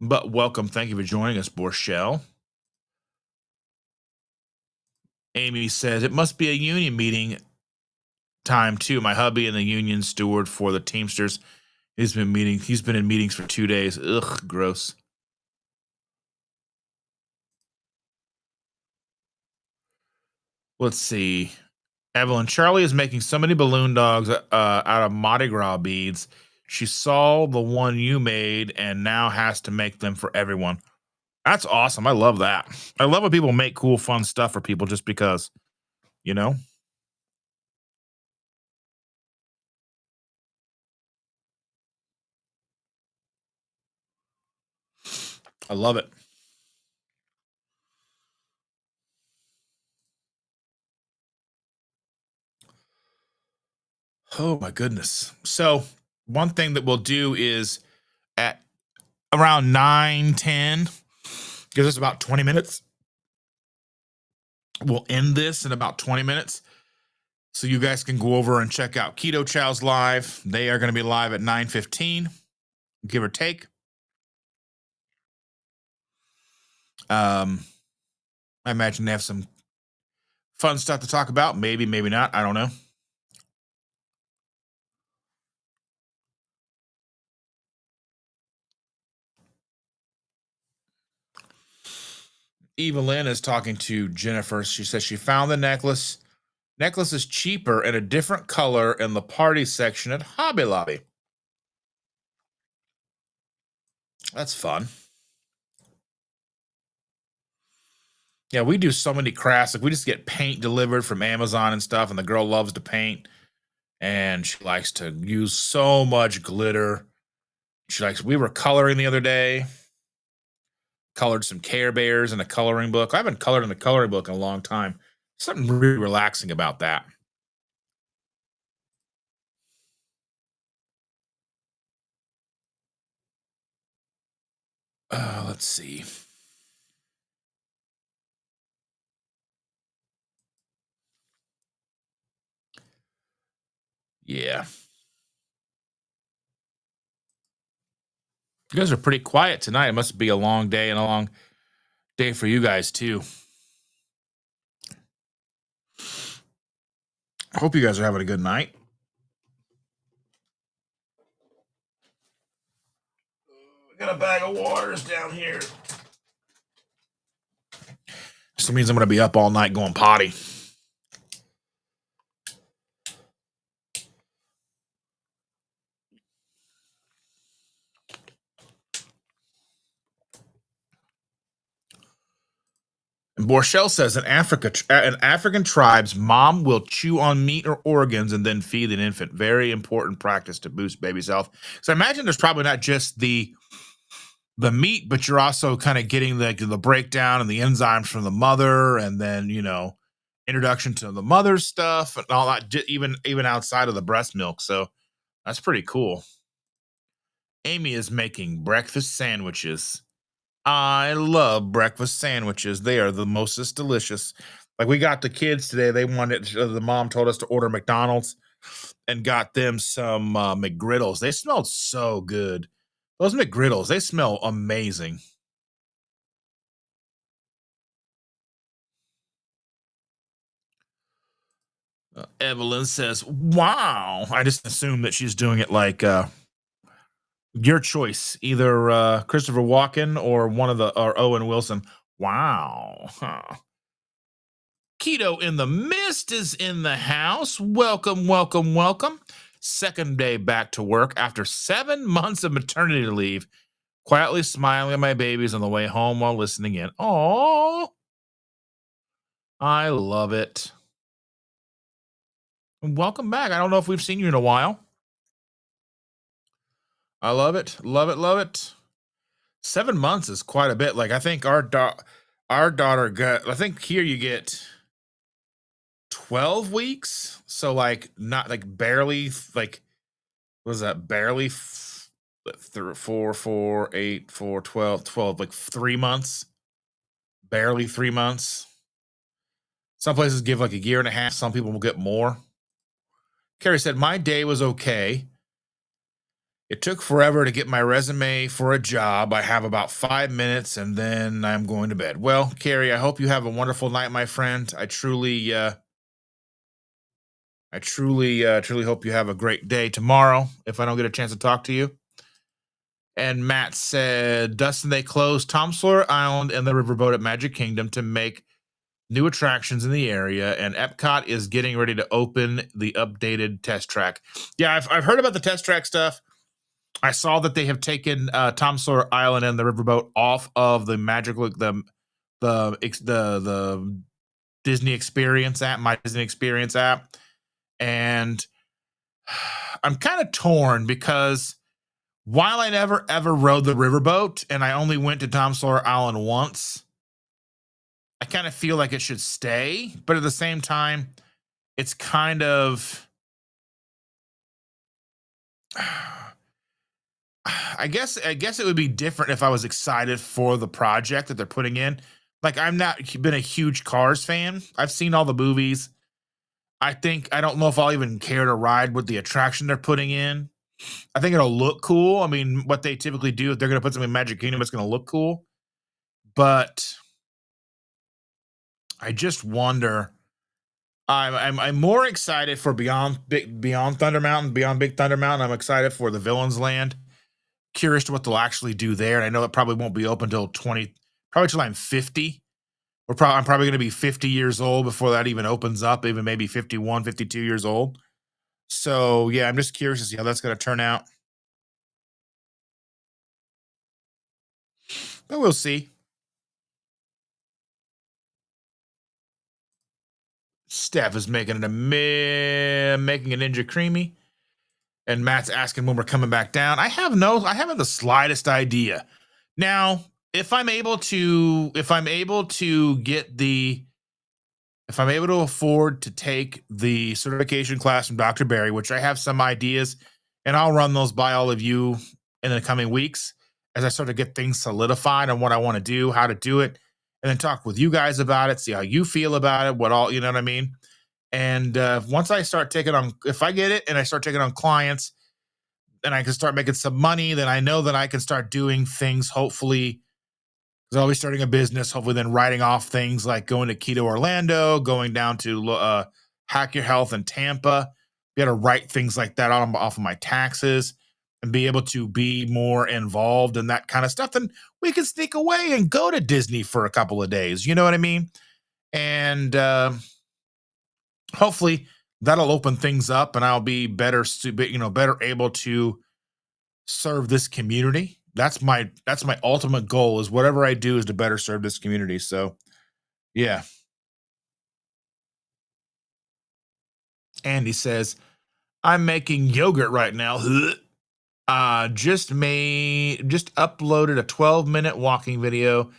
But welcome. Thank you for joining us, Borchelle. Amy says, it must be a union meeting time too. My hubby and the union steward for the Teamsters. He's been in meetings for 2 days. Ugh, gross. Let's see. Evelyn, Charlie is making so many balloon dogs out of Mardi Gras beads. She saw the one you made and now has to make them for everyone. That's awesome. I love that. I love when people make cool, fun stuff for people just because, you know? I love it. Oh my goodness. So one thing that we'll do is at around 9:10, gives us about 20 minutes. We'll end this in about 20 minutes. So you guys can go over and check out Keto Chow's live. They are going to be live at 9:15, give or take. I imagine they have some fun stuff to talk about. Maybe, maybe not. I don't know. Evelyn is talking to Jennifer. She says she found the necklace. Necklace is cheaper and a different color in the party section at Hobby Lobby. That's fun. Yeah, we do so many crafts. Like we just get paint delivered from Amazon and stuff, and the girl loves to paint, and she likes to use so much glitter. We were coloring the other day, colored some Care Bears in a coloring book. I haven't colored in the coloring book in a long time. Something really relaxing about that. Let's see. Yeah. You guys are pretty quiet tonight. It must be a long day and a long day for you guys too. I hope you guys are having a good night. I got a bag of waters down here. This means I'm going to be up all night going potty. And Borchell says in African tribes, mom will chew on meat or organs and then feed an infant. Very important practice to boost baby's health. So I imagine there's probably not just the meat, but you're also kind of getting the breakdown and the enzymes from the mother, and then introduction to the mother's stuff and all that, even outside of the breast milk. So that's pretty cool. Amy is making breakfast sandwiches. I love breakfast sandwiches. They are the mostest delicious. Like we got the kids today. They wanted. The mom told us to order McDonald's and got them some McGriddles. They smelled so good. Those McGriddles, they smell amazing. Evelyn says, "Wow." I just assume that she's doing it like your choice, either Christopher Walken or or Owen Wilson. Wow. Huh. Keto in the Mist is in the house. Welcome, welcome, welcome. Second day back to work after 7 months of maternity leave. Quietly smiling at my babies on the way home while listening in. Oh, I love it. Welcome back. I don't know if we've seen you in a while. I love it. Love it. Love it. 7 months is quite a bit. Like I think our daughter got, I think here you get 12 weeks. So like not like barely like was that barely 4, 4, 8, 4, 12, 12, like 3 months, barely 3 months. Some places give like a year and a half. Some people will get more. Carrie said, my day was okay. It took forever to get my resume for a job. I have about 5 minutes and then I'm going to bed. Well, Carrie, I hope you have a wonderful night, my friend. I truly hope you have a great day tomorrow if I don't get a chance to talk to you. And Matt said, Dustin, they closed Tom Sawyer Island and the riverboat at Magic Kingdom to make new attractions in the area, and Epcot is getting ready to open the updated test track. Yeah, I've heard about the test track stuff. I saw that they have taken Tom Sawyer Island and the riverboat off of the the Disney Experience app, my Disney Experience app, and I'm kind of torn because while I never ever rode the riverboat and I only went to Tom Sawyer Island once, I kind of feel like it should stay, but at the same time, it's kind of I guess it would be different if I was excited for the project that they're putting in. Like I'm not been a huge Cars fan. I've seen all the movies. I don't know if I'll even care to ride with the attraction they're putting in. I think it'll look cool. I mean, what they typically do, if they're going to put something in Magic Kingdom, it's going to look cool. But I just wonder. I'm more excited for Beyond Thunder Mountain, Beyond Big Thunder Mountain. I'm excited for the Villains Land. Curious to what they'll actually do there. And I know it probably won't be open until probably till I'm 50. I'm probably going to be 50 years old before that even opens up, even maybe 51, 52 years old. So yeah, I'm just curious to see how that's going to turn out. But we'll see. Steph is making making a Ninja Creamy, and Matt's asking when we're coming back down. I haven't the slightest idea. Now, if I'm able to afford to take the certification class from Dr. Barry, which I have some ideas, and I'll run those by all of you in the coming weeks as I start to get things solidified on what I want to do, how to do it, and then talk with you guys about it, see how you feel about it, you know what I mean? And once I start taking on, if I get it and I start taking on clients and I can start making some money, then I know that I can start doing things, hopefully, because I'll be starting a business, hopefully then writing off things like going to Keto Orlando, going down to Hack Your Health in Tampa, be able to write things like that off of my taxes and be able to be more involved in that kind of stuff. Then we can sneak away and go to Disney for a couple of days. You know what I mean? And hopefully that'll open things up and I'll be better able to serve this community. That's my ultimate goal, is whatever I do is to better serve this community. So yeah. Andy says, I'm making yogurt right now. Just uploaded a 12-minute walking video,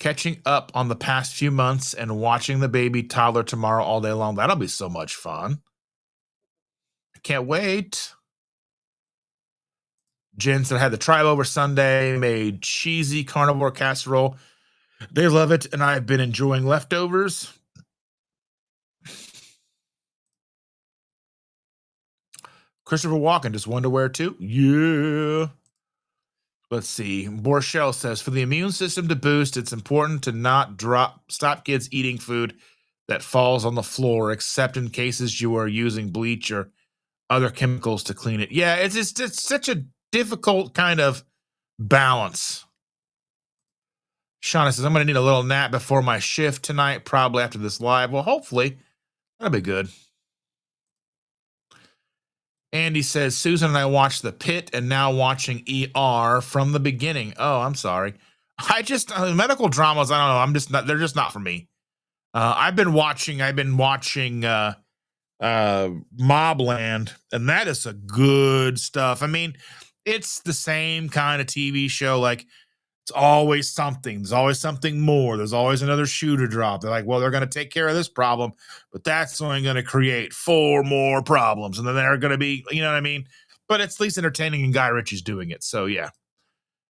catching up on the past few months and watching the baby toddler tomorrow all day long. That'll be so much fun. I can't wait. Jen said, I had the tribe over Sunday, made cheesy carnivore casserole. They love it, and I've been enjoying leftovers. Christopher Walken just wanted to wear too. Yeah. Let's see. Borchell says, for the immune system to boost, it's important to stop kids eating food that falls on the floor, except in cases you are using bleach or other chemicals to clean it. Yeah, it's such a difficult kind of balance. Shauna says, I'm going to need a little nap before my shift tonight, probably after this live. Well, hopefully. That'll be good. Andy says, Susan and I watched The Pit and now watching ER from the beginning. Oh, I'm sorry. Medical dramas, I don't know. They're just not for me. I've been watching Mobland, and that is a good stuff. I mean, it's the same kind of TV show. Like, it's always something. There's always something more. There's always another shoe to drop. They're like, well, they're going to take care of this problem, but that's only going to create 4 more problems. And then they're going to be, you know what I mean? But it's at least entertaining, and Guy Ritchie's doing it. So, yeah.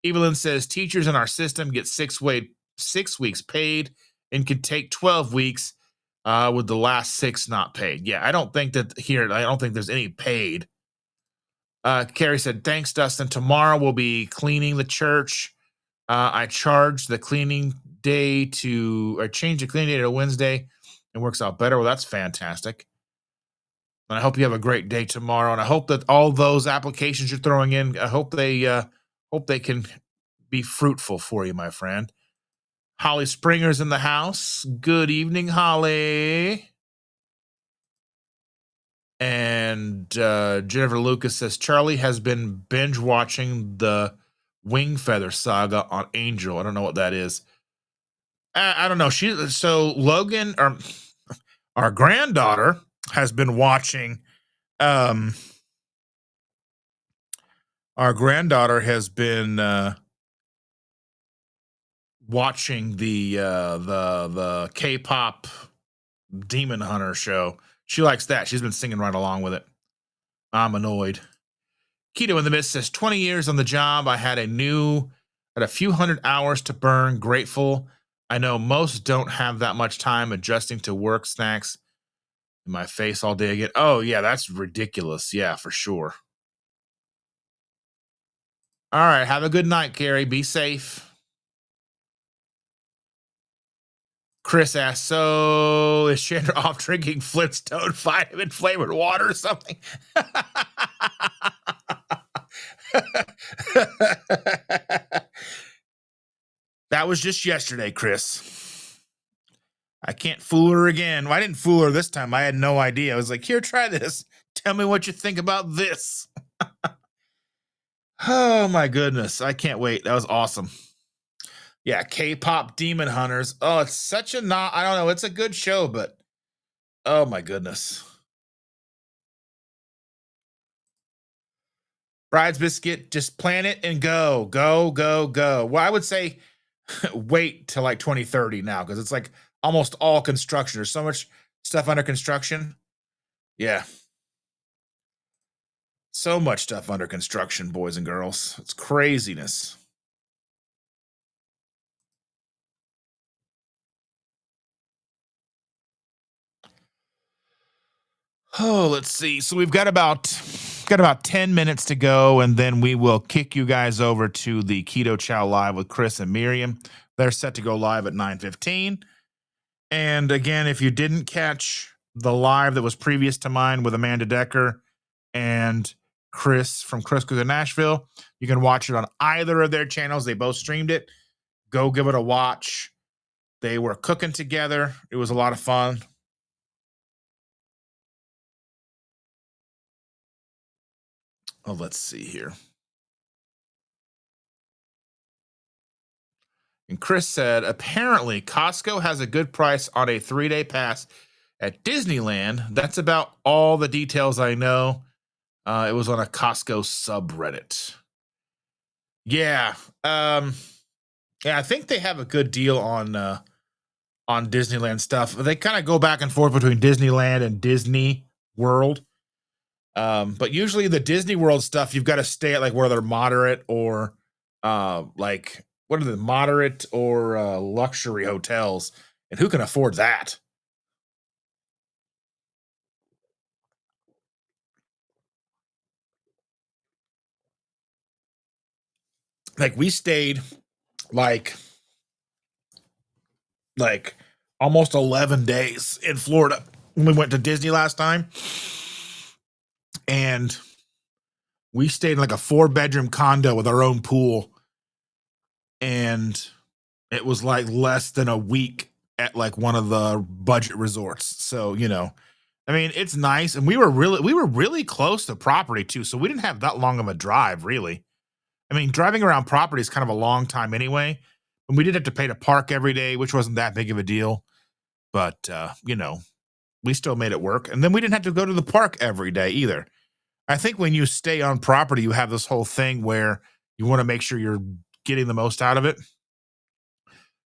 Evelyn says, teachers in our system get 6 weeks paid and can take 12 weeks with the last 6 not paid. Yeah, I don't think there's any paid. Carrie said, thanks, Dustin. Tomorrow we'll be cleaning the church. I changed the cleaning day to Wednesday. It works out better. Well, that's fantastic. And I hope you have a great day tomorrow. And I hope that all those applications you're throwing in, I hope they can be fruitful for you, my friend. Holly Springer's in the house. Good evening, Holly. And Jennifer Lucas says, Charlie has been binge watching the Wing Feather saga on Angel. I don't know what that is. I don't know. Logan, or our granddaughter, has been watching. Our granddaughter has been watching the K-pop Demon Hunter show. She likes that. She's been singing right along with it. I'm annoyed. Keto in the Mist says 20 years on the job. I had a few hundred hours to burn. Grateful. I know most don't have that much time adjusting to work snacks in my face all day again. Oh, yeah, that's ridiculous. Yeah, for sure. All right. Have a good night, Carrie. Be safe. Chris asks, so is Chandra off drinking Flintstone vitamin flavored water or something? That was just yesterday, Chris. I can't fool her again. Well, I didn't fool her this time. I had no idea. I was like, here, try this. Tell me what you think about this. Oh, my goodness. I can't wait. That was awesome. Yeah, K-pop Demon Hunters. Oh, it's such a I don't know. It's a good show, but oh my goodness. Bride's Biscuit, just plan it and go. Go, go, go. Well, I would say wait till like 2030 now, because it's like almost all construction. There's so much stuff under construction. Yeah. So much stuff under construction, boys and girls. It's craziness. Oh, let's see. So we've got about 10 minutes to go, and then we will kick you guys over to the Keto Chow Live with Chris and Miriam. They're set to go live at 9:15. And again, if you didn't catch the live that was previous to mine with Amanda Decker and Chris from Chris Cook in Nashville, you can watch it on either of their channels. They both streamed it. Go give it a watch. They were cooking together. It was a lot of fun. Oh, let's see here. And Chris said, apparently Costco has a good price on a 3-day pass at Disneyland. That's about all the details I know. It was on a Costco subreddit. Yeah. Yeah, I think they have a good deal on Disneyland stuff. They kind of go back and forth between Disneyland and Disney World. But usually the Disney World stuff, you've got to stay at like where they're moderate or like what are the moderate or luxury hotels, and who can afford that? Like we stayed like almost 11 days in Florida when we went to Disney last time, and we stayed in like a 4-bedroom condo with our own pool, and it was like less than a week at like one of the budget resorts. So, I mean, it's nice, and we were really close to property too, so we didn't have that long of a drive, really. I mean, driving around property is kind of a long time anyway, and we did have to pay to park every day, which wasn't that big of a deal. But we still made it work, and then we didn't have to go to the park every day either. I think when you stay on property, you have this whole thing where you want to make sure you're getting the most out of it.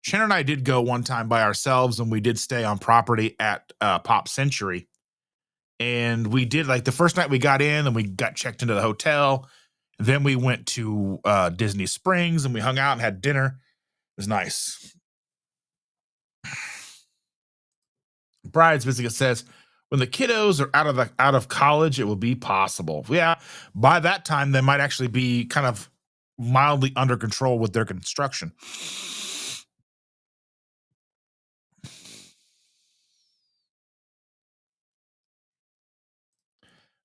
Shannon and I did go one time by ourselves, and we did stay on property at Pop Century. And we did like the first night we got in and we got checked into the hotel. Then we went to Disney Springs and we hung out and had dinner. It was nice. Bride's Biscuit says, when the kiddos are out of college, it will be possible. Yeah, by that time, they might actually be kind of mildly under control with their construction.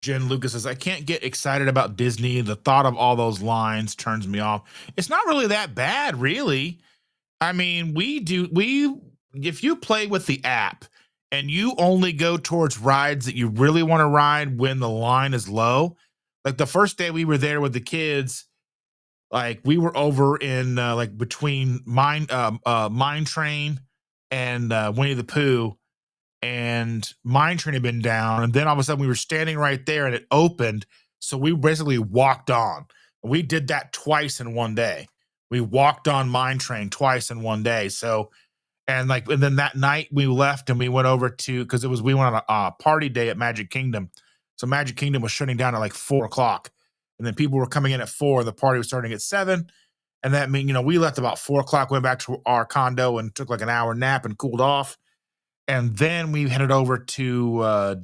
Jen Lucas says, I can't get excited about Disney. The thought of all those lines turns me off. It's not really that bad, really. I mean, if you play with the app and you only go towards rides that you really want to ride when the line is low, like the first day we were there with the kids, like we were over in like between Mine Train and Winnie the Pooh, and Mine Train had been down, and then all of a sudden we were standing right there and it opened, so we basically walked on. We did that twice in one day. We walked on Mine Train twice in one day. So, and then that night we left and we went over to, because we went on a party day at Magic Kingdom. So Magic Kingdom was shutting down at like 4:00. and then people were coming in at 4. The party was starting at 7, and that mean we left about 4 o'clock, went back to our condo and took like an hour nap and cooled off, and then we headed over to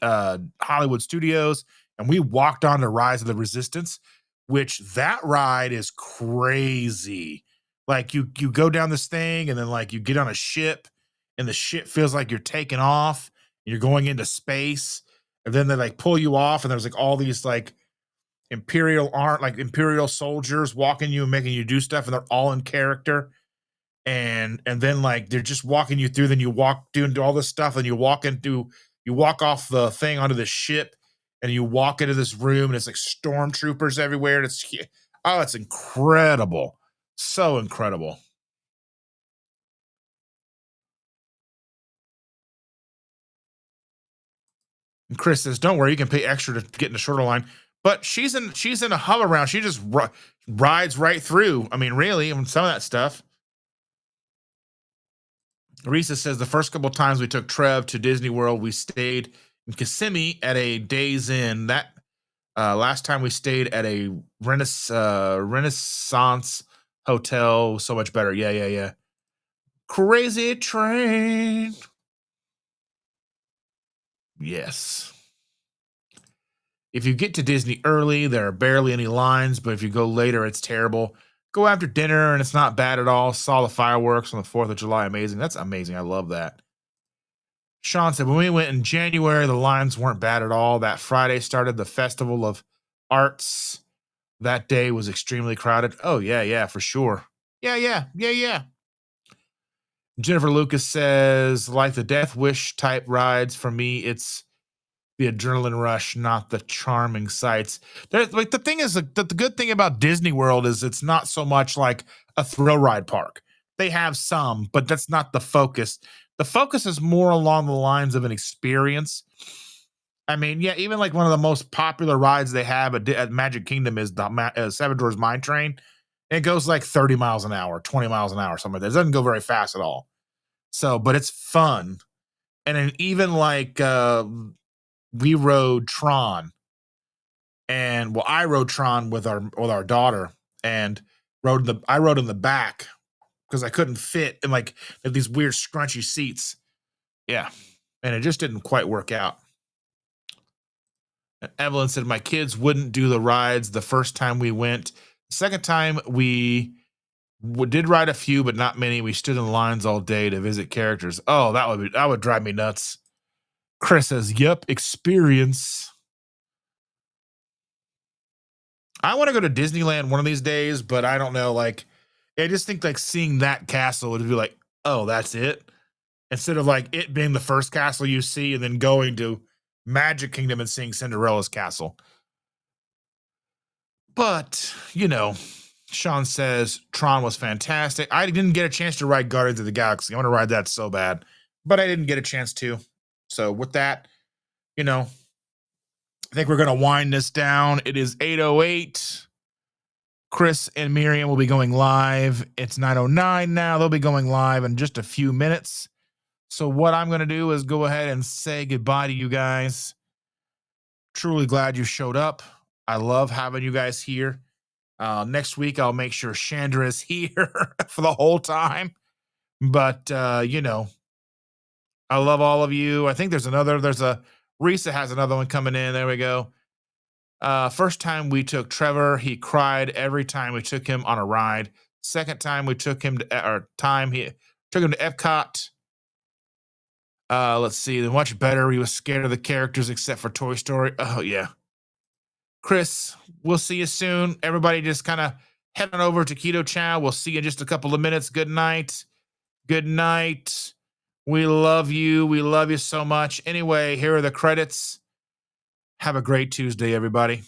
Hollywood Studios, and we walked on the Rise of the Resistance, which that ride is crazy. Like you go down this thing, and then like you get on a ship, and the ship feels like you're taking off, and you're going into space, and then they like pull you off, and there's like all these like imperial soldiers walking you and making you do stuff, and they're all in character. And then like they're just walking you through, then you walk doing all this stuff, and you walk off the thing onto the ship, and you walk into this room, and it's like stormtroopers everywhere, and it's incredible. So incredible. And Chris says, "Don't worry, you can pay extra to get in the shorter line." But she's in a hover round. She just rides right through. I mean, really, some of that stuff. Risa says the first couple times we took Trev to Disney World, we stayed in Kissimmee at a Days Inn. That last time we stayed at a Renaissance hotel. So much better. Yeah. Crazy Train. Yes. If you get to Disney early, there are barely any lines, but if you go later, it's terrible. Go after dinner, and it's not bad at all. Saw the fireworks on the 4th of July. Amazing. That's amazing. I love that. Sean said, when we went in January, the lines weren't bad at all. That Friday started the Festival of Arts. That day was extremely crowded. Oh, yeah, for sure. Yeah. Jennifer Lucas says, like the Death Wish type rides, for me, it's the adrenaline rush, not the charming sights. Like the thing is, the good thing about Disney World is it's not so much like a thrill ride park. They have some, but that's not the focus. The focus is more along the lines of an experience. I mean, yeah, even like one of the most popular rides they have at Magic Kingdom is the Seven Dwarfs Mine Train. It goes like 30 miles an hour, 20 miles an hour, something like that. It doesn't go very fast at all. So, but it's fun. And then even like we rode Tron, and I rode Tron with our daughter, and I rode in the back because I couldn't fit in like these weird scrunchy seats. Yeah, and it just didn't quite work out. And Evelyn said my kids wouldn't do the rides the first time we went. The second time we did ride a few, but not many. We stood in lines all day to visit characters. Oh, that would drive me nuts. Chris says, "Yep, experience." I want to go to Disneyland one of these days, but I don't know. Like, I just think like seeing that castle would be like, oh, that's it. Instead of like it being the first castle you see, and then going to Magic Kingdom and seeing Cinderella's castle. But Sean says Tron was fantastic. I didn't get a chance to ride Guardians of the Galaxy. I want to ride that so bad, but I didn't get a chance to. So with that, I think we're going to wind this down. It is 8:08. Chris and Miriam will be going live. It's 9:09 now. They'll be going live in just a few minutes. So what I'm going to do is go ahead and say goodbye to you guys. Truly glad you showed up. I love having you guys here. Next week, I'll make sure Chandra is here for the whole time. But, I love all of you. I think Risa has another one coming in. There we go. First time we took Trevor, he cried every time we took him on a ride. Second time we took him he took him to Epcot. Let's see, much better. He was scared of the characters except for Toy Story. Oh yeah. Chris, we'll see you soon. Everybody just kind of head on over to Keto Chow. We'll see you in just a couple of minutes. Good night. Good night. We love you. We love you so much. Anyway, here are the credits. Have a great Tuesday, everybody.